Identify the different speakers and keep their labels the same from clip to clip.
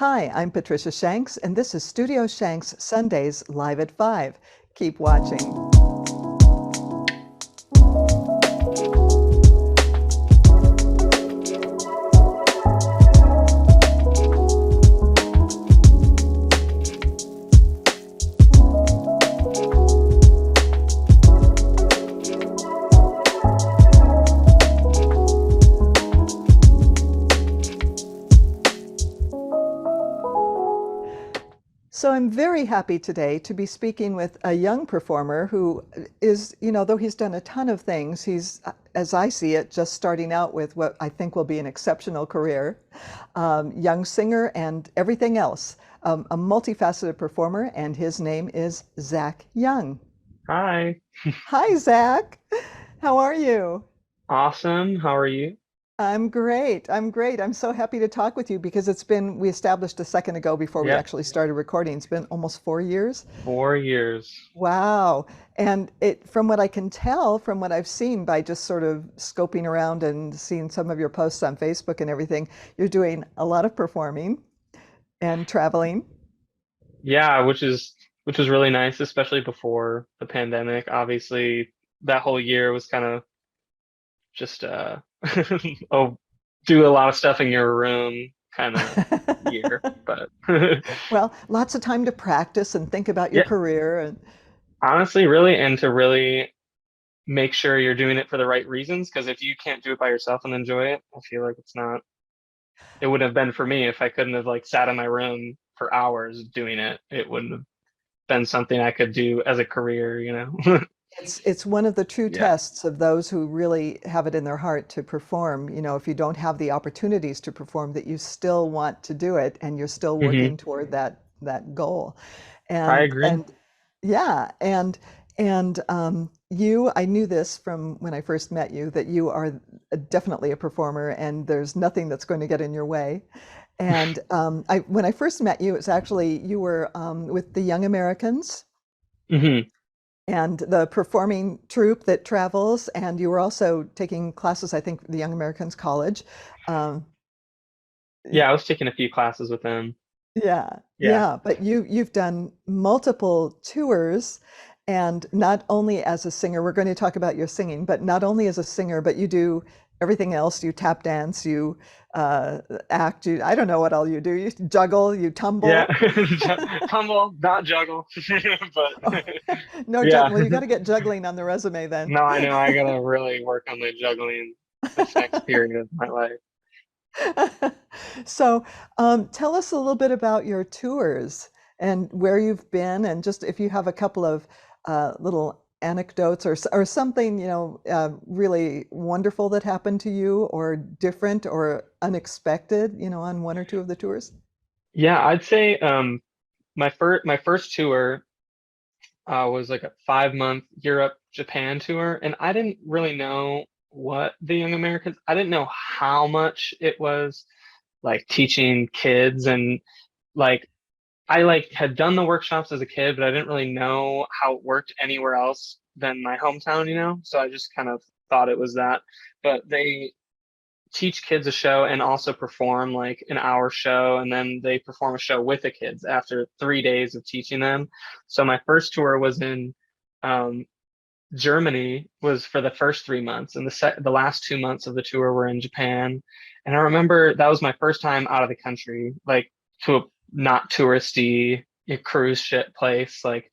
Speaker 1: Hi, I'm Patricia Shanks, and this is Studio Shanks Sundays live at 5. Keep watching. So I'm very happy today to be speaking with a young performer who is, though he's done a ton of things, he's, as I see it, just starting out with what I think will be an exceptional career. Young singer and everything else. A multifaceted performer, and his name is Zack Young.
Speaker 2: Hi.
Speaker 1: Hi, Zack. How are you?
Speaker 2: Awesome. How are you?
Speaker 1: I'm great. I'm great. I'm so happy to talk with you because we established a second ago before we
Speaker 2: Yep.
Speaker 1: actually started recording. It's been almost 4 years.
Speaker 2: 4 years.
Speaker 1: Wow. And from what I can tell, from what I've seen by just sort of scoping around and seeing some of your posts on Facebook and everything, you're doing a lot of performing and traveling.
Speaker 2: Yeah, which was really nice, especially before the pandemic. Obviously, that whole year was kind of just oh, do a lot of stuff in your room kind of year. But
Speaker 1: Well, lots of time to practice and think about your
Speaker 2: yeah,
Speaker 1: career and
Speaker 2: honestly, really, and to really make sure you're doing it for the right reasons, because if you can't do it by yourself and enjoy it, I feel like it wouldn't have been for me if I couldn't have like sat in my room for hours doing it. It wouldn't have been something I could do as a career.
Speaker 1: it's one of the true
Speaker 2: Yeah.
Speaker 1: tests of those who really have it in their heart to perform. If you don't have the opportunities to perform, that you still want to do it and you're still
Speaker 2: Hmm.
Speaker 1: working toward that goal.
Speaker 2: I
Speaker 1: And
Speaker 2: agree.
Speaker 1: and yeah, I knew this from when I first met you that you are definitely a performer and there's nothing that's going to get in your way. And when I first met you, it's actually you were with the Young Americans
Speaker 2: Hmm.
Speaker 1: and the performing troupe that travels, and you were also taking classes, I think, the Young Americans College. Um,
Speaker 2: Yeah, I was taking a few classes with them.
Speaker 1: yeah,
Speaker 2: Yeah.
Speaker 1: yeah, but you've done multiple tours, and not only as a singer, we're going to talk about your singing, but not only as a singer, but you do everything else. You tap dance, you uh, act, I don't know what all you do. You juggle, you
Speaker 2: Yeah.
Speaker 1: tumble.
Speaker 2: Tumble, not juggle.
Speaker 1: Oh,
Speaker 2: But
Speaker 1: no
Speaker 2: yeah.
Speaker 1: juggle. Well, you got to get juggling on the resume then.
Speaker 2: No, I know I gotta really work on my juggling this next period of my life.
Speaker 1: So, tell us a little bit about your tours and where you've been, and just if you have a couple of little anecdotes or something, really wonderful that happened to you, or different or unexpected, on one or two of the tours.
Speaker 2: Yeah, I'd say my first tour was like a 5 month Europe Japan tour, and I didn't really know what the Young Americans. I didn't know how much it was like teaching kids, and like I like had done the workshops as a kid, but I didn't really know how it worked anywhere else than my hometown. So I just kind of thought it was that. But they teach kids a show and also perform like an hour show, and then they perform a show with the kids after 3 days of teaching them. So my first tour was in um, Germany, was for the first 3 months, and the last 2 months of the tour were in Japan. And I remember that was my first time out of the country, like to a not touristy cruise ship place, like.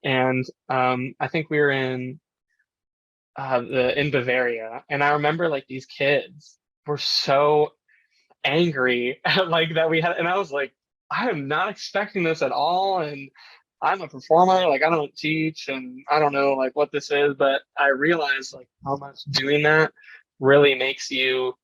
Speaker 2: And I think we were in Bavaria, and I remember like these kids were so angry like that we had, and I was like, I am not expecting this at all, and I'm a performer, like I don't teach, and I don't know like what this is, but I realized like how much doing that really makes you,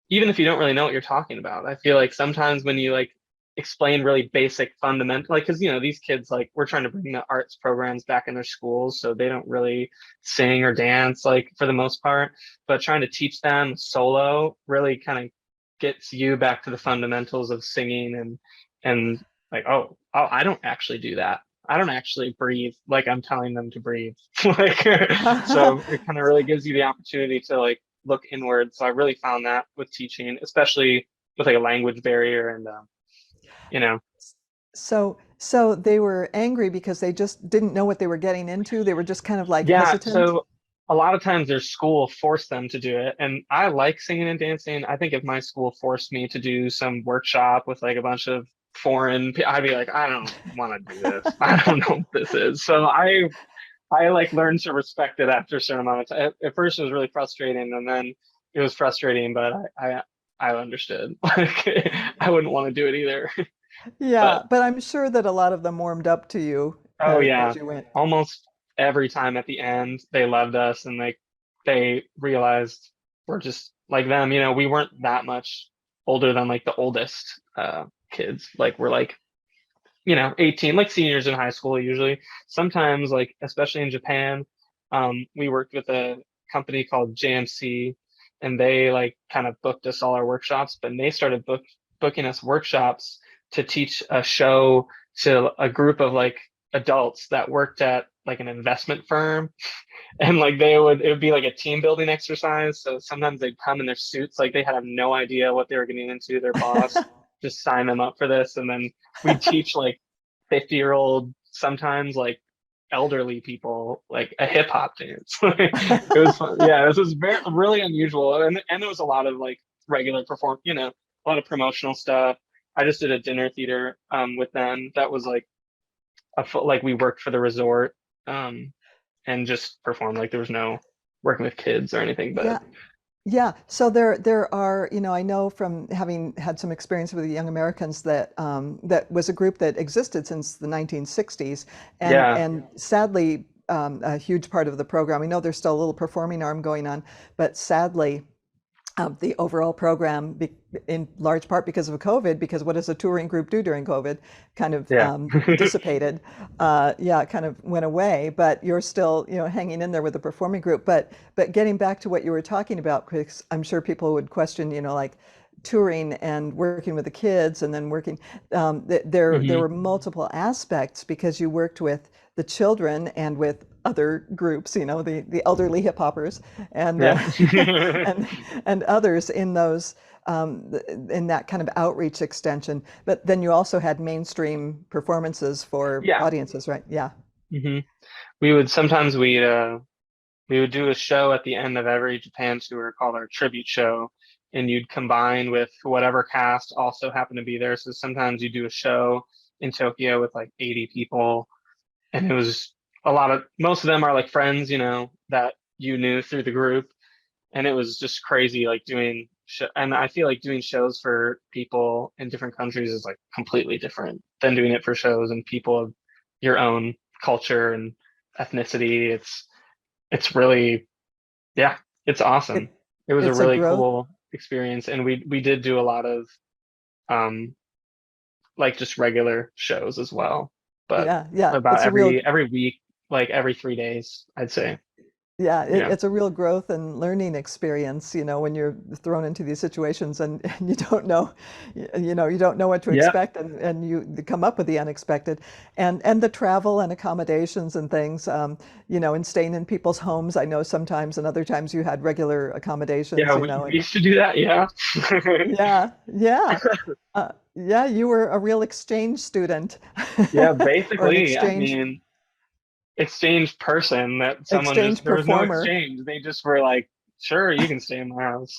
Speaker 2: even if you don't really know what you're talking about. I feel like sometimes when you like explain really basic fundamental, like, because these kids, like, we're trying to bring the arts programs back in their schools, so they don't really sing or dance like for the most part, but trying to teach them solo really kind of gets you back to the fundamentals of singing, and like, oh, I don't actually do that. I don't actually breathe like I'm telling them to breathe. Like, so it kind of really gives you the opportunity to like look inward. So I really found that with teaching, especially with like a language barrier, and you know.
Speaker 1: So they were angry because they just didn't know what they were getting into. They were just kind of like
Speaker 2: Yeah,
Speaker 1: hesitant.
Speaker 2: so a lot of times their school forced them to do it. And I like singing and dancing. I think if my school forced me to do some workshop with like a bunch of I'd be like, I don't want to do this. I don't know what this is. So I like learned to respect it after a certain amount of time. At first it was really frustrating and then it was frustrating, but I understood. Like I wouldn't want to do it either. But
Speaker 1: Yeah, but I'm sure that a lot of them warmed up to you
Speaker 2: oh
Speaker 1: as
Speaker 2: yeah,
Speaker 1: you went.
Speaker 2: almost every time at the end they loved us and they realized we're just like them. You know, we weren't that much older than like the oldest kids. Like we're like, 18, like seniors in high school usually. Sometimes like especially in Japan, we worked with a company called JMC and they like kind of booked us all our workshops, but they started booking us workshops to teach a show to a group of like adults that worked at like an investment firm and like it would be like a team building exercise. So sometimes they'd come in their suits, like they had no idea what they were getting into. Their boss just signed them up for this. And then we'd teach like 50-year-old, sometimes like elderly people, like a hip hop dance. It was fun. Yeah, this was very really unusual. And there was a lot of like regular a lot of promotional stuff. I just did a dinner theater with them. That was like like we worked for the resort. And just performed. Like there was no working with kids or anything, but
Speaker 1: Yeah, yeah. So there are, I know from having had some experience with the Young Americans that that was a group that existed since the 1960s, and
Speaker 2: yeah,
Speaker 1: and sadly, a huge part of the program. We know there's still a little performing arm going on, but sadly, the overall program, in large part because of COVID, because what does a touring group do during COVID? Kind of
Speaker 2: yeah,
Speaker 1: dissipated. Yeah, it kind of went away. But you're still, hanging in there with the performing group. But getting back to what you were talking about, Chris, I'm sure people would question, like touring and working with the kids, and then working. There
Speaker 2: hmm
Speaker 1: were multiple aspects because you worked with the children and with other groups, the elderly hip hoppers and
Speaker 2: yeah,
Speaker 1: and and others in those in that kind of outreach extension. But then you also had mainstream performances for
Speaker 2: yeah.
Speaker 1: audiences, right? Yeah.
Speaker 2: hmm We would sometimes we would do a show at the end of every Japan tour called our tribute show, and you'd combine with whatever cast also happened to be there. So sometimes you do a show in Tokyo with like 80 people, and it was most of them are like friends, that you knew through the group. And it was just crazy like and I feel like doing shows for people in different countries is like completely different than doing it for shows and people of your own culture and ethnicity. It's really, yeah, it's awesome.
Speaker 1: it
Speaker 2: It was a
Speaker 1: it's a
Speaker 2: really
Speaker 1: growth.
Speaker 2: cool experience and we did do a lot of um like just regular shows as well, but
Speaker 1: Yeah, yeah,
Speaker 2: about
Speaker 1: it's a real.
Speaker 2: every week, like every 3 days, I'd say.
Speaker 1: Yeah,
Speaker 2: Yeah,
Speaker 1: it's a real growth and learning experience, when you're thrown into these situations and you don't know, you don't know what to
Speaker 2: yeah,
Speaker 1: expect, and you come up with the unexpected, and the travel and accommodations and things, and staying in people's homes. I know sometimes, and other times you had regular accommodations,
Speaker 2: yeah, we used to do that. Yeah.
Speaker 1: yeah, yeah, yeah. You were a real exchange student,
Speaker 2: Yeah,
Speaker 1: or an
Speaker 2: basically, I
Speaker 1: exchange
Speaker 2: mean, exchange person that someone
Speaker 1: exchange
Speaker 2: there was no
Speaker 1: performer.
Speaker 2: exchange. They just were like, sure, you can stay in my house.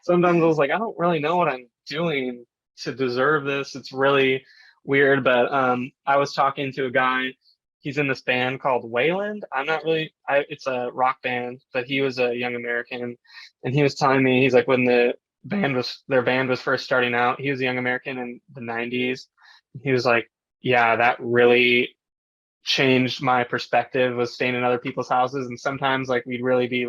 Speaker 2: Sometimes I was like, I don't really know what I'm doing to deserve this. It's really weird. But I was talking to a guy, he's in this band called Wayland. I'm not really, it's a rock band, but he was a young American. And he was telling me, he's like, when their band was first starting out, he was a young American in the 90s. He was like, yeah, that really changed my perspective was staying in other people's houses and sometimes like we'd really be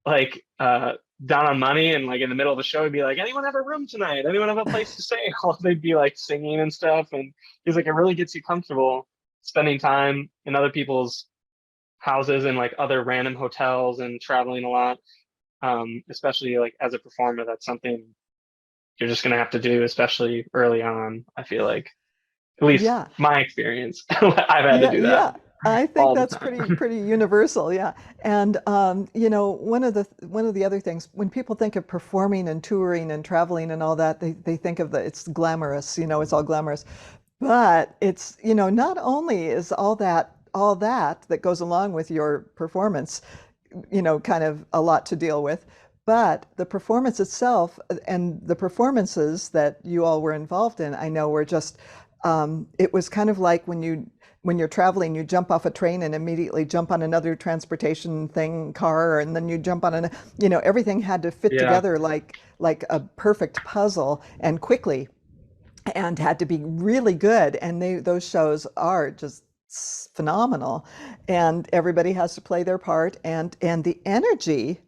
Speaker 2: like down on money and like in the middle of the show we'd be like anyone have a room tonight, anyone have a place to stay? Well, they'd be like singing and stuff and he's like it really gets you comfortable spending time in other people's houses and like other random hotels and traveling a lot, especially like as a performer that's something you're just going to have to do especially early on. I feel like at least
Speaker 1: Yeah,
Speaker 2: my experience I've had to
Speaker 1: yeah,
Speaker 2: do that.
Speaker 1: yeah. I think
Speaker 2: all the
Speaker 1: that's
Speaker 2: time.
Speaker 1: pretty universal, yeah. And one of the other things when people think of performing and touring and traveling and all that, they think of the it's glamorous, it's all glamorous. But it's, not only is all that that goes along with your performance, kind of a lot to deal with, but the performance itself and the performances that you all were involved in, I know were just it was kind of like when you're traveling, you jump off a train and immediately jump on another transportation thing, car, and then you jump on everything had to fit
Speaker 2: Yeah.
Speaker 1: together like a perfect puzzle and quickly and had to be really good. And those shows are just phenomenal, and everybody has to play their part, and the energy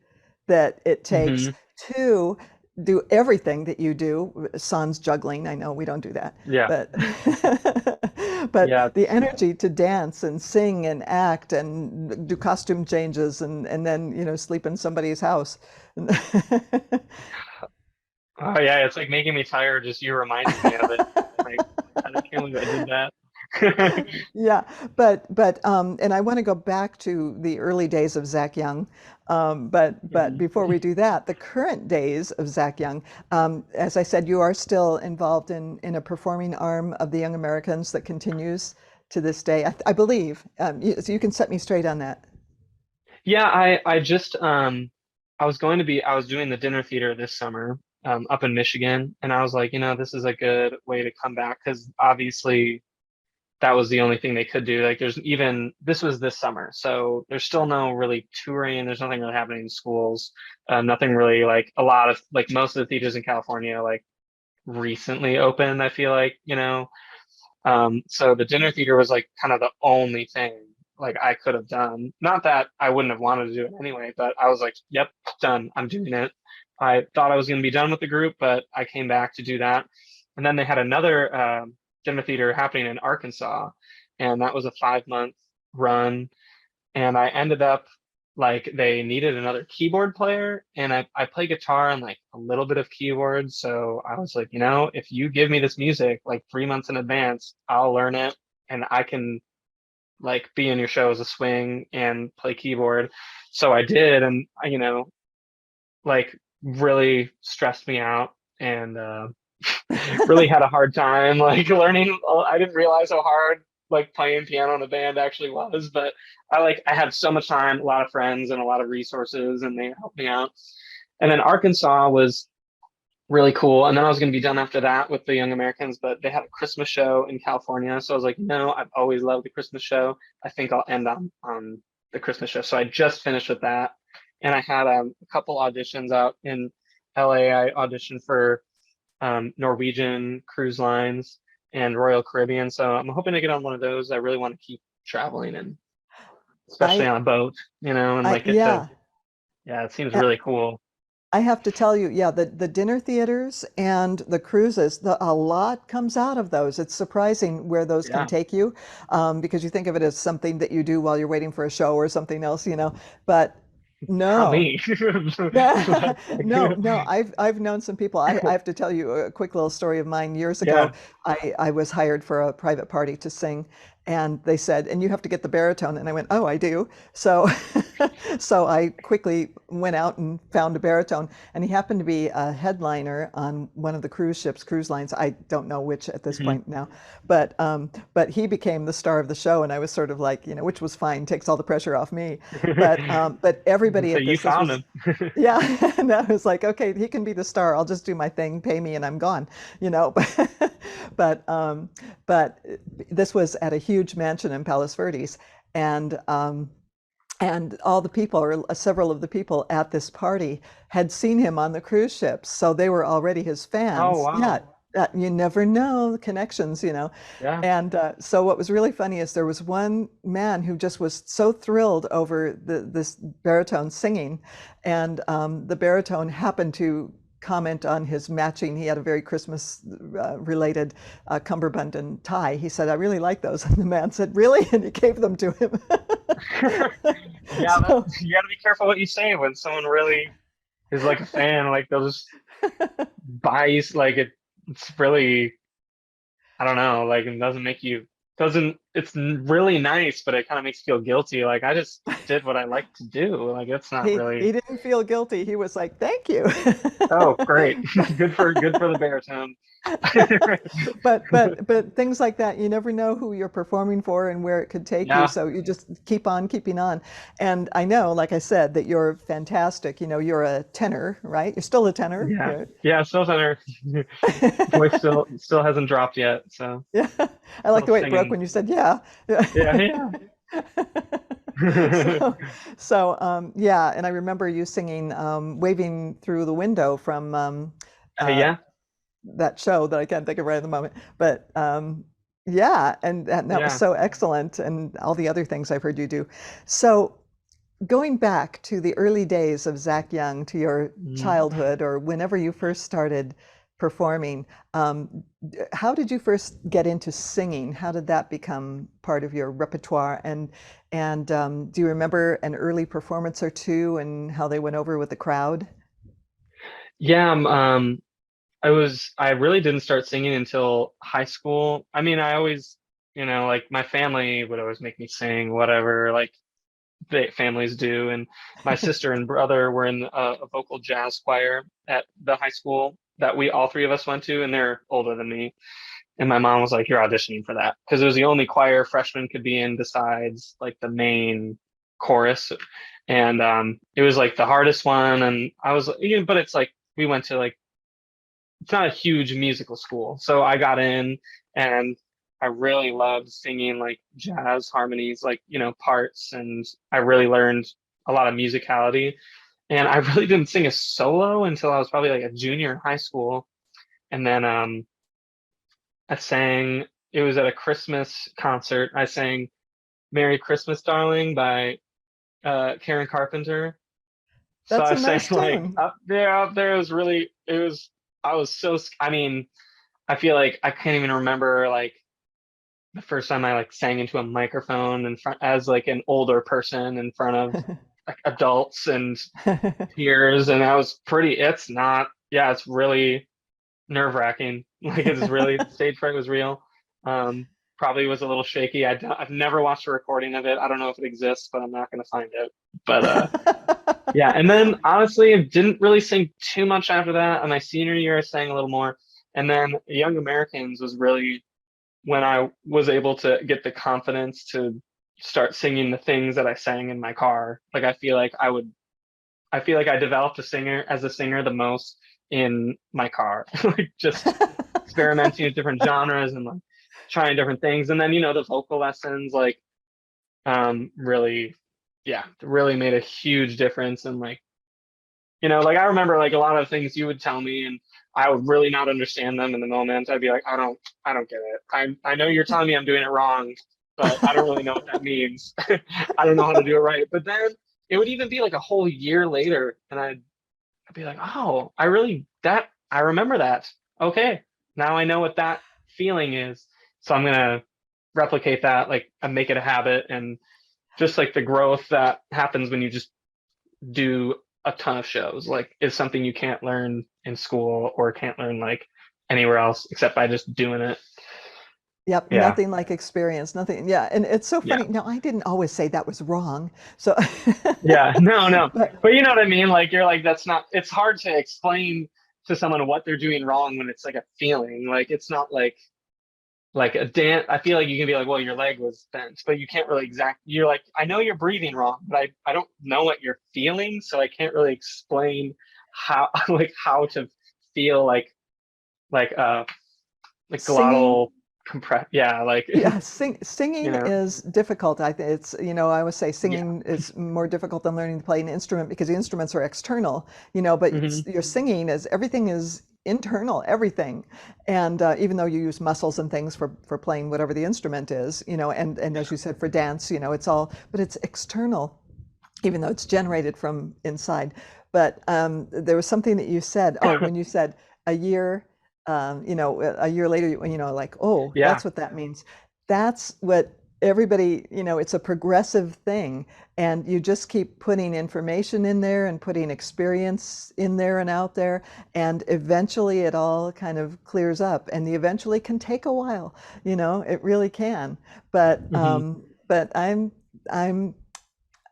Speaker 1: that it takes
Speaker 2: Hmm.
Speaker 1: to do everything that you do, sans juggling. I know we don't do that,
Speaker 2: Yeah.
Speaker 1: but
Speaker 2: Yeah.
Speaker 1: but the energy to dance and sing and act and do costume changes and then sleep in somebody's house.
Speaker 2: Oh yeah, it's like making me tired just you reminding me of it. Like, I can't believe I did that.
Speaker 1: Yeah, and I want to go back to the early days of Zack Young, but
Speaker 2: Mhm.
Speaker 1: before we do that, the current days of Zack Young, as I said, you are still involved in a performing arm of the Young Americans that continues to this day, I believe. So you can set me straight on that.
Speaker 2: Yeah, I just I was doing the dinner theater this summer up in Michigan, and I was like, this is a good way to come back because obviously that was the only thing they could do. Like this was this summer, so there's still no really touring. There's nothing really happening in schools. Nothing really like a lot of like most of the theaters in California like recently opened, I feel like, so the dinner theater was like kind of the only thing like I could have done. Not that I wouldn't have wanted to do it anyway, but I was like, yep, done. I'm doing it. I thought I was going to be done with the group, but I came back to do that. And then they had another dinner theater happening in Arkansas, and that was a 5 month run, and I ended up like they needed another keyboard player, and I play guitar and like a little bit of keyboard. So I was like, if you give me this music like 3 months in advance, I'll learn it and I can like be in your show as a swing and play keyboard. So I did, and like really stressed me out and really had a hard time like learning. I didn't realize how hard like playing piano in a band actually was, but I had so much time, a lot of friends and a lot of resources, and they helped me out. And then Arkansas was really cool. And then I was going to be done after that with the Young Americans, but they had a Christmas show in California. So I was like, no, I've always loved the Christmas show. I think I'll end on the Christmas show. So I just finished with that. And I had a couple auditions out in LA. I auditioned for Norwegian Cruise Lines and Royal Caribbean. So I'm hoping to get on one of those. I really want to keep traveling and especially
Speaker 1: I
Speaker 2: on a boat, and like get to,
Speaker 1: yeah.
Speaker 2: yeah, it seems really cool.
Speaker 1: I have to tell you, yeah, the dinner theaters and the cruises, a lot comes out of those. It's surprising where those can
Speaker 2: Yeah.
Speaker 1: take you, because you think of it as something that you do while you're waiting for a show or something else. But
Speaker 2: Not
Speaker 1: no,
Speaker 2: me.
Speaker 1: no,
Speaker 2: But, like,
Speaker 1: no. I've known some people. I have to tell you a quick little story of mine. Years ago,
Speaker 2: yeah.
Speaker 1: I was hired for a private party to sing, and they said, "And you have to get the baritone." And I went, "Oh, I do." So, so I quickly went out and found a baritone, and he happened to be a headliner on one of the cruise ships, cruise lines. I don't know which at this
Speaker 2: Mhm.
Speaker 1: point now, but he became the star of the show, and I was sort of like, which was fine, takes all the pressure off me. But everybody
Speaker 2: So
Speaker 1: at
Speaker 2: you
Speaker 1: this
Speaker 2: found
Speaker 1: was
Speaker 2: him.
Speaker 1: yeah, and I was like, okay, he can be the star. I'll just do my thing, pay me, and I'm gone. But but this was at a huge mansion in Palos Verdes, and all the people, or several of the people at this party, had seen him on the cruise ships, so they were already his
Speaker 2: Oh
Speaker 1: fans. Yeah,
Speaker 2: wow.
Speaker 1: you never know the connections.
Speaker 2: Yeah.
Speaker 1: And so what was really funny is there was one man who just was so thrilled over this baritone singing, and the baritone happened to comment on his matching. He had a very Christmas related cummerbund and tie. He said, "I really like those." And the man said, "Really?" And he gave them to him.
Speaker 2: Yeah, that
Speaker 1: So
Speaker 2: you got to be careful what you say when someone really is like a fan. Like they'll just buy you like it's really, I don't know, like it doesn't make you doesn't really nice, but it kind of makes you feel guilty. Like I just did what I like to do. Like it's not
Speaker 1: He
Speaker 2: really.
Speaker 1: didn't feel guilty. He was like, "Thank you."
Speaker 2: Oh, great. Good for the baritone.
Speaker 1: But things like that, you never know who you're performing for and where it could take you.
Speaker 2: Yeah.
Speaker 1: So you just keep on keeping on. And I know, like I said, that you're fantastic. You know, you're a tenor, right? You're still a tenor.
Speaker 2: Yeah.
Speaker 1: Yeah.
Speaker 2: Yeah, still tenor. Voice still hasn't dropped yet, so
Speaker 1: Yeah. I like
Speaker 2: still
Speaker 1: the way it broke
Speaker 2: singing.
Speaker 1: when you said yeah.
Speaker 2: Yeah, yeah.
Speaker 1: So, yeah, and I remember you singing "Waving Through the Window" from uh,
Speaker 2: Yeah,
Speaker 1: that show that I can't think of right at the moment. But yeah, and that was
Speaker 2: yeah.
Speaker 1: so excellent, and all the other things I've heard you do. So going back to the early days of Zach Young, to your
Speaker 2: Mm.
Speaker 1: childhood or whenever you first started performing, how did you first get into singing? How did that become part of your repertoire? And do you remember an early performance or two and how they went over with the crowd?
Speaker 2: Yeah, I really didn't start singing until high school. I mean, I always, like my family would always make me sing whatever, like families do. And my sister and brother were in a vocal jazz choir at the high school that we all three of us went to, and they're older than me. And my mom was like, "You're auditioning for that," because it was the only choir freshmen could be in besides like the main chorus. And it was like the hardest one. And I was, but it's like we went to like it's not a huge musical school. So I got in and I really loved singing like jazz harmonies, like, parts. And I really learned a lot of musicality. And I really didn't sing a solo until I was probably like a junior in high school. And then I sang, it was at a Christmas concert. I sang Merry Christmas, Darling by Karen Carpenter. So
Speaker 1: That's
Speaker 2: I
Speaker 1: a
Speaker 2: sang
Speaker 1: nice
Speaker 2: like
Speaker 1: tune.
Speaker 2: up there was really, I was so, I mean, I feel like I can't even remember like the first time I like sang into a microphone in front as like an older person in front of like adults and peers, and it's not, yeah, it's really nerve-wracking. Like it is really, stage fright was real. Um, Probably was a little shaky. I've never watched a recording of it. I don't know if it exists, but I'm not gonna find it. But yeah, and then honestly, I didn't really sing too much after that. And my senior year, I sang a little more. And then Young Americans was really when I was able to get the confidence to start singing the things that I sang in my car. Like I feel like I developed a singer the most in my car, like just experimenting with different genres and like trying different things. And then, the vocal lessons, like, really, yeah, really made a huge difference. And like, like I remember like a lot of things you would tell me and I would really not understand them in the moment. I'd be like, I don't get it. I know you're telling me I'm doing it wrong, but I don't really know what that means. I don't know how to do it right. But then it would even be like a whole year later and I'd be like, oh, I remember that. Okay. Now I know what that feeling is. So I'm gonna replicate that, like and make it a habit and just like the growth that happens when you just do a ton of shows like is something you can't learn in school or can't learn like anywhere else except by just doing it.
Speaker 1: Yep,
Speaker 2: Yeah,
Speaker 1: nothing like experience, nothing. Yeah, and it's so
Speaker 2: yeah,
Speaker 1: funny. Now, I didn't always say that was wrong. So,
Speaker 2: yeah. No, no,
Speaker 1: but
Speaker 2: but you know what I mean. Like you're like that's not. It's hard to explain to someone what they're doing wrong when it's like a feeling. Like it's not like a dance. I feel like you can be like, well, your leg was bent, but you can't really You're like, I know you're breathing wrong, but I don't know what you're feeling, so I can't really explain how like how to feel like like
Speaker 1: singing,
Speaker 2: glottal compress. Yeah, like
Speaker 1: yeah,
Speaker 2: you
Speaker 1: singing
Speaker 2: know.
Speaker 1: is difficult. I think it's, I always say
Speaker 2: Yeah.
Speaker 1: singing is more difficult than learning to play an instrument because the instruments are external, but
Speaker 2: Hmm.
Speaker 1: your singing is everything is internal, everything. And even though you use muscles and things for playing whatever the instrument is, and as you said, for dance, it's all, but it's external, even though it's generated from inside. But there was something that you said. Oh, when you said a year, a year later, like, oh,
Speaker 2: Yeah.
Speaker 1: that's what that means. That's what. everybody, it's a progressive thing, and you just keep putting information in there and putting experience in there and out there, and eventually it all kind of clears up. And the eventually can take a while, it really can. But
Speaker 2: Hmm.
Speaker 1: but I'm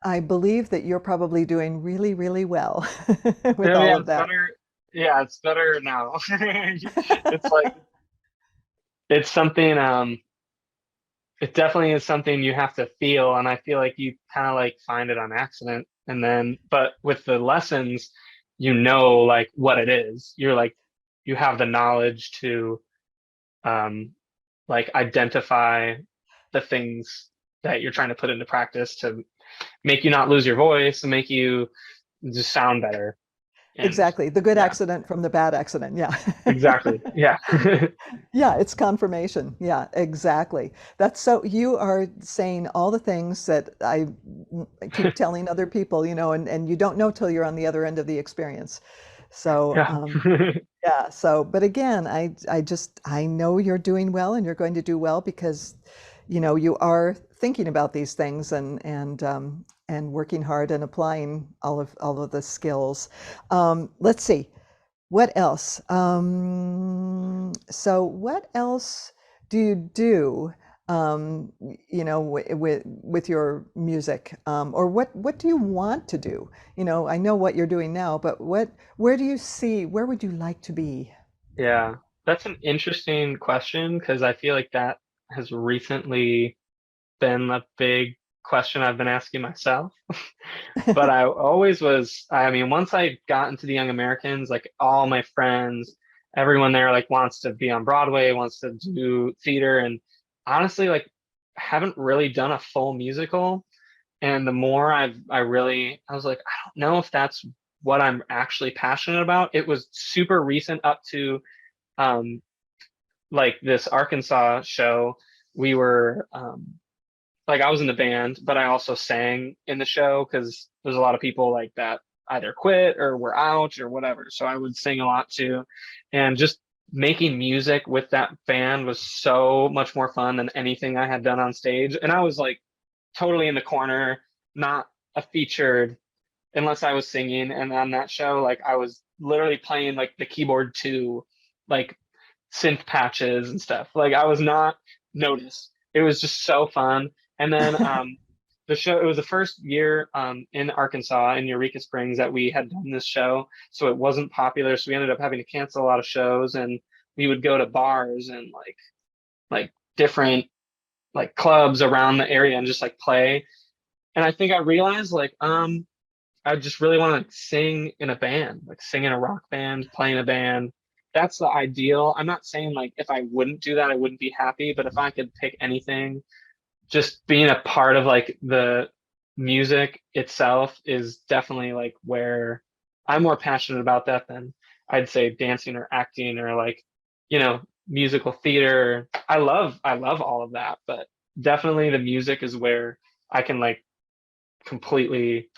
Speaker 1: I believe that you're probably doing really, really well with
Speaker 2: Oh
Speaker 1: all
Speaker 2: yeah,
Speaker 1: of
Speaker 2: it's
Speaker 1: that.
Speaker 2: better. Yeah, it's better now. It's like it's something. It definitely is something you have to feel, and I feel like you kind of like find it on accident, and then but with the lessons, like what it is. You're like you have the knowledge to um like identify the things that you're trying to put into practice to make you not lose your voice and make you just sound better. And
Speaker 1: Exactly. The good
Speaker 2: yeah,
Speaker 1: accident from the bad accident. Yeah.
Speaker 2: exactly. Yeah.
Speaker 1: Yeah, it's confirmation. Yeah, exactly. That's so you are saying all the things that I keep telling other people, and you don't know till you're on the other end of the experience. So,
Speaker 2: Yeah.
Speaker 1: yeah, but again, I know you're doing well and you're going to do well because, you are thinking about these things and working hard and applying all of the skills. Let's see. What else? So what else do you do, with your music, or what do you want to do? I know what you're doing now, but where would you like to be?
Speaker 2: Yeah. That's an interesting question because I feel like that has recently been a big question I've been asking myself. But I always was, I mean, once I got into the Young Americans, like all my friends, everyone there like wants to be on Broadway, wants to do theater. And honestly, like haven't really done a full musical. And the more I was like, I don't know if that's what I'm actually passionate about. It was super recent up to um like this Arkansas show. We were like I was in the band, but I also sang in the show because there's a lot of people like that either quit or were out or whatever. So I would sing a lot too. And just making music with that band was so much more fun than anything I had done on stage. And I was like totally in the corner, not a featured unless I was singing. And on that show, like I was literally playing like the keyboard too, like synth patches and stuff. Like I was not noticed. It was just so fun. And then the show, it was the first year in Arkansas in Eureka Springs that we had done this show. So it wasn't popular. So we ended up having to cancel a lot of shows and we would go to bars and like different like clubs around the area and just like play. And I think I realized like I just really want to sing in a band, like sing in a rock band, play in a band. That's the ideal. I'm not saying like if I wouldn't do that, I wouldn't be happy, but if I could pick anything, just being a part of like the music itself is definitely like where I'm more passionate about that than I'd say dancing or acting or like, musical theater. I love all of that, but definitely the music is where I can like completely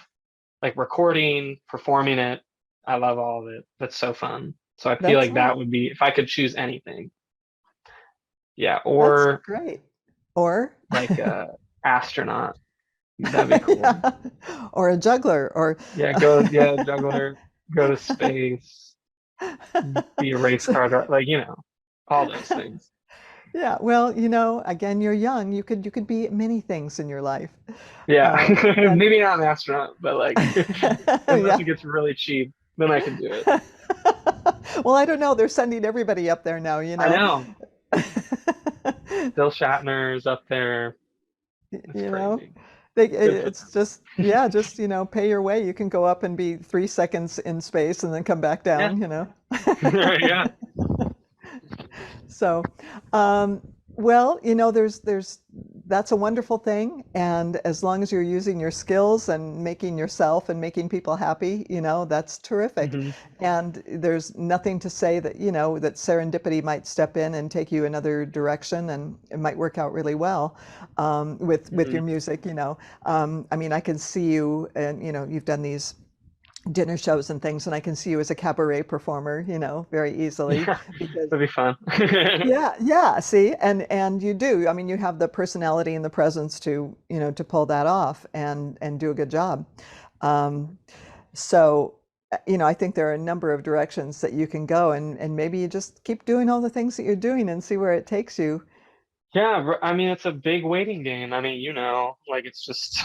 Speaker 2: like recording, performing it. I love all of it. That's so fun. So I feel
Speaker 1: That's
Speaker 2: like that would be if I could choose anything. Yeah,
Speaker 1: that's
Speaker 2: or
Speaker 1: great. Or
Speaker 2: like a astronaut. That'd be cool.
Speaker 1: yeah, or a juggler, or
Speaker 2: Yeah, juggler, go to space, be a race
Speaker 1: so,
Speaker 2: car driver, like all those things.
Speaker 1: yeah. Well, again, you're young. You could be many things in your life.
Speaker 2: Yeah,
Speaker 1: And
Speaker 2: maybe not an astronaut, but like unless
Speaker 1: yeah.
Speaker 2: it gets really cheap, then I can do it.
Speaker 1: Well, I don't know. They're sending everybody up there now,
Speaker 2: I know. Bill Shatner's up there. It's
Speaker 1: You know,
Speaker 2: crazy. Good for
Speaker 1: it's just, yeah, just, pay your way. You can go up and be 3 seconds in space and then come back
Speaker 2: them.
Speaker 1: down.
Speaker 2: Yeah. Yeah.
Speaker 1: So, um, well, that's a wonderful thing. And as long as you're using your skills and making yourself and making people happy, that's terrific.
Speaker 2: Hmm.
Speaker 1: And there's nothing to say that, that serendipity might step in and take you another direction and it might work out really well, with
Speaker 2: Hmm.
Speaker 1: your music. I mean, I can see you and, you've done these dinner shows and things, and I can see you as a cabaret performer, very easily
Speaker 2: Yeah,
Speaker 1: because
Speaker 2: that'd be fun.
Speaker 1: yeah, yeah, see, and you do. I mean, you have the personality and the presence to, to pull that off and do a good job. Um, so, I think there are a number of directions that you can go, and maybe you just keep doing all the things that you're doing and see where it takes you.
Speaker 2: Yeah, I mean, it's a big waiting game. I mean, like it's just,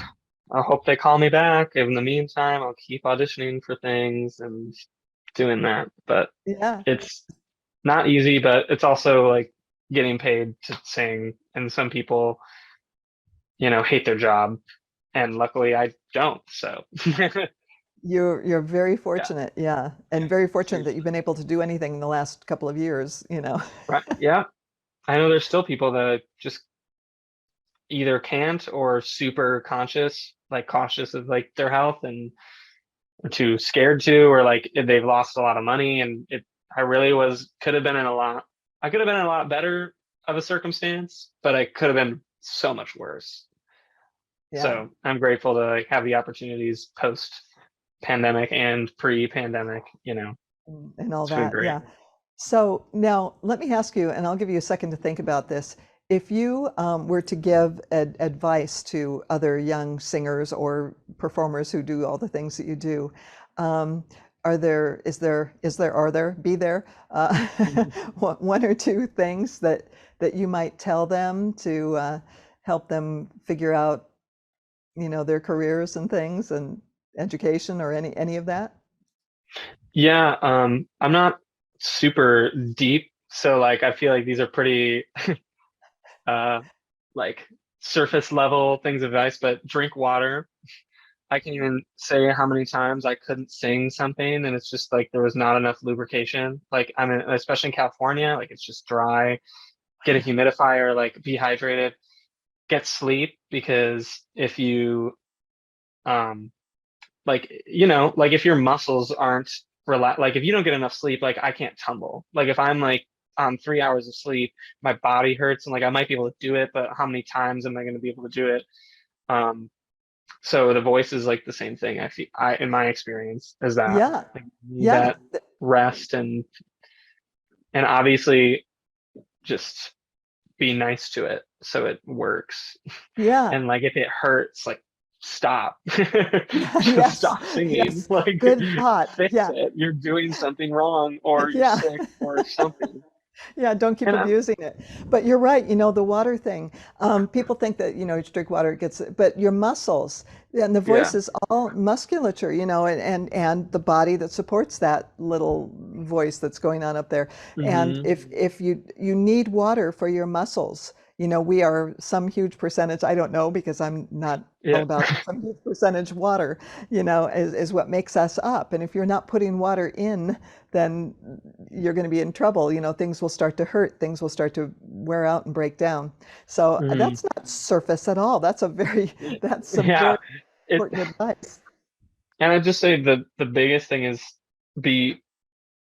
Speaker 2: I hope they call me back. In the meantime, I'll keep auditioning for things and doing that. But
Speaker 1: Yeah.
Speaker 2: it's not easy, but it's also like getting paid to sing. And some people, hate their job. And luckily I don't. So,
Speaker 1: You're very
Speaker 2: yeah,
Speaker 1: fortunate, yeah, and very fortunate that you've
Speaker 2: seriously.
Speaker 1: been able to do anything in the last couple of years.
Speaker 2: Right. Yeah. I know there's still people that just either can't or super conscious, like cautious of like their health and are too scared to, or like they've lost a lot of money. And I really could have been in a lot, I could have been in a lot better of a circumstance, but I could have been so much worse.
Speaker 1: Yeah,
Speaker 2: So I'm grateful to like, have the opportunities post pandemic and pre-pandemic,
Speaker 1: and all
Speaker 2: it's been
Speaker 1: that,
Speaker 2: great.
Speaker 1: yeah. So now let me ask you, and I'll give you a second to think about this. If you were to give advice to other young singers or performers who do all the things that you do, um, are there, be there, one or two things that you might tell them to help them figure out, their careers and things and education or any of that?
Speaker 2: Yeah, I'm not super deep, so like I feel like these are pretty uh like surface level things of advice, but drink water. I can even say how many times I couldn't sing something and it's just like there was not enough lubrication. Like I mean, especially in California, like it's just dry. Get a humidifier, like be hydrated, get sleep because if you um like if your muscles aren't like if you don't get enough sleep, like I can't tumble. Like if I'm like on 3 hours of sleep, my body hurts and like I might be able to do it, but how many times am I going to be able to do it? Um, so the voice is like the same thing. In my experience, is that
Speaker 1: Yeah,
Speaker 2: like, you need
Speaker 1: yeah,
Speaker 2: that rest and obviously just be nice to it so it works.
Speaker 1: yeah.
Speaker 2: And like if it hurts, like stop. Just
Speaker 1: Yes,
Speaker 2: stop singing.
Speaker 1: yes.
Speaker 2: Like
Speaker 1: Good thought.
Speaker 2: fix
Speaker 1: Yeah,
Speaker 2: it. You're doing something wrong or you're
Speaker 1: yeah,
Speaker 2: sick or something.
Speaker 1: yeah. Don't keep
Speaker 2: And
Speaker 1: abusing it. But you're right. The water thing. People think that you drink water it gets, but your muscles and the voice
Speaker 2: yeah.
Speaker 1: is all musculature. And the body that supports that little voice that's going on up there. And
Speaker 2: Hmm.
Speaker 1: if you need water for your muscles. We are some huge percentage, I don't know because I'm not all
Speaker 2: Yeah.
Speaker 1: about it, some huge percentage water, is what makes us up. And if you're not putting water in, then you're going to be in trouble. Things will start to hurt, things will start to wear out and break down. So
Speaker 2: Hmm.
Speaker 1: that's not surface at all. That's some very
Speaker 2: Yeah. It
Speaker 1: important advice.
Speaker 2: and I just say the biggest thing is be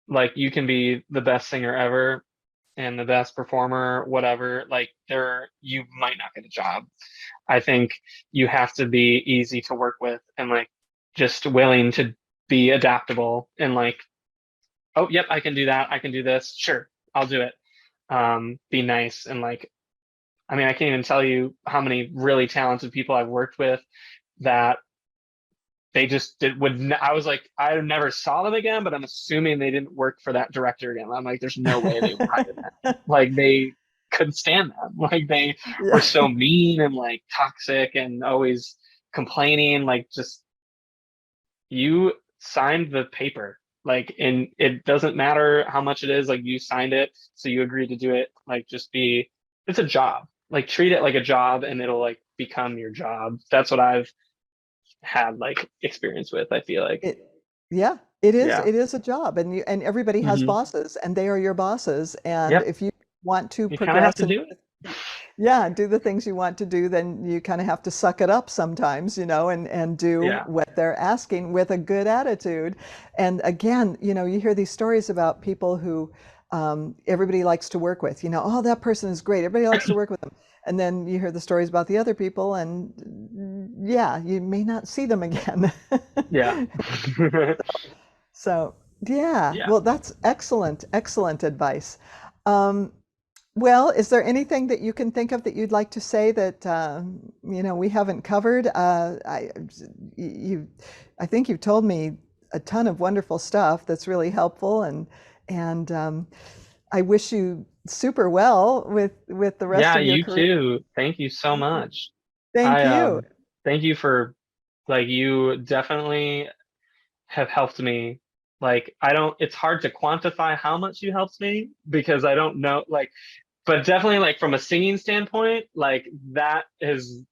Speaker 2: like you can be the best singer ever and the best performer, whatever. Like you might not get a job. I think you have to be easy to work with and like just willing to be adaptable and like, oh, yep, I can do that. I can do this. Sure, I'll do it. Be nice and like, I mean, I can't even tell you how many really talented people I've worked with that they just did I was like, I never saw them again, but I'm assuming they didn't work for that director again. I'm like, there's no way they would hire them. Like they couldn't stand them. Like they were
Speaker 1: Yeah,
Speaker 2: so mean and like toxic and always complaining. Like just you signed the paper. Like and it doesn't matter how much it is, like you signed it, so you agreed to do it. Like just be it's a job. Like treat it like a job and it'll like become your job. That's what I've had like experience with, I feel like.
Speaker 1: it, yeah, it is.
Speaker 2: Yeah.
Speaker 1: It is a job, and everybody has
Speaker 2: Hmm.
Speaker 1: bosses, and they are your bosses. And
Speaker 2: Yep.
Speaker 1: if you want to
Speaker 2: You kind of have
Speaker 1: progress
Speaker 2: to
Speaker 1: and
Speaker 2: do it.
Speaker 1: yeah, do the things you want to do, then you kind of have to suck it up sometimes, and do
Speaker 2: Yeah.
Speaker 1: what they're asking with a good attitude. And again, you hear these stories about people who everybody likes to work with, oh, that person is great. Everybody likes to work with them. And then you hear the stories about the other people, and yeah, you may not see them again.
Speaker 2: Yeah.
Speaker 1: So, yeah,
Speaker 2: Yeah.
Speaker 1: well, that's excellent, excellent advice. Um, well, is there anything that you can think of that you'd like to say that we haven't covered? You, I think you've told me a ton of wonderful stuff that's really helpful, and I wish you super well with the rest
Speaker 2: Yeah,
Speaker 1: of your
Speaker 2: you
Speaker 1: career.
Speaker 2: too. Thank you so much.
Speaker 1: Thank
Speaker 2: I
Speaker 1: you.
Speaker 2: thank you for like you definitely have helped me. Like I don't it's hard to quantify how much you helped me because I don't know like but definitely like from a singing standpoint, like that is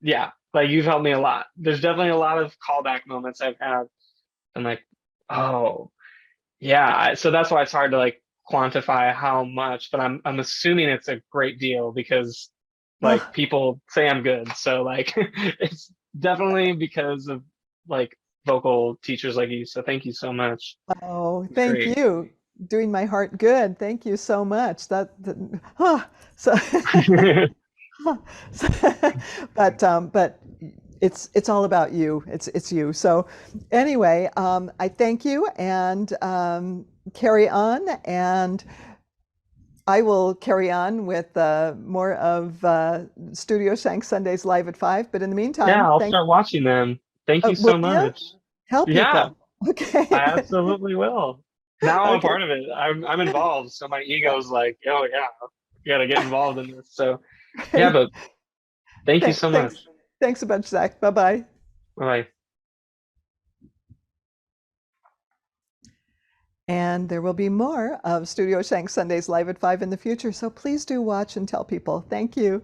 Speaker 2: yeah, like you've helped me a lot. There's definitely a lot of callback moments I've had and like, oh, yeah, so that's why it's hard to like quantify how much, but I'm assuming it's a great deal because like
Speaker 1: Oh,
Speaker 2: people say I'm good. So like it's definitely because of like vocal teachers like you. So thank you so much.
Speaker 1: oh,
Speaker 2: It's
Speaker 1: thank
Speaker 2: great.
Speaker 1: you. Doing my heart good. Thank you so much. So but it's all about you. It's you. So anyway, I thank you and carry on, and I will carry on with more of Studio Shanks Sundays live at 5. But in the
Speaker 2: Yeah,
Speaker 1: meantime,
Speaker 2: I'll
Speaker 1: thank.
Speaker 2: start watching them. Thank you
Speaker 1: Will
Speaker 2: so
Speaker 1: you
Speaker 2: much.
Speaker 1: tell
Speaker 2: Yeah,
Speaker 1: people? Okay.
Speaker 2: I absolutely will. Now I'm a
Speaker 1: Okay.
Speaker 2: part of it. I'm involved. So my ego's like, oh yeah, you gotta get involved in this. So yeah,
Speaker 1: Great.
Speaker 2: but thank you so much.
Speaker 1: Thanks. Thanks a bunch, Zach. Bye bye.
Speaker 2: Bye.
Speaker 1: And there will be more of Studio Shanks Sundays live at 5 in the future. So please do watch and tell people. Thank you.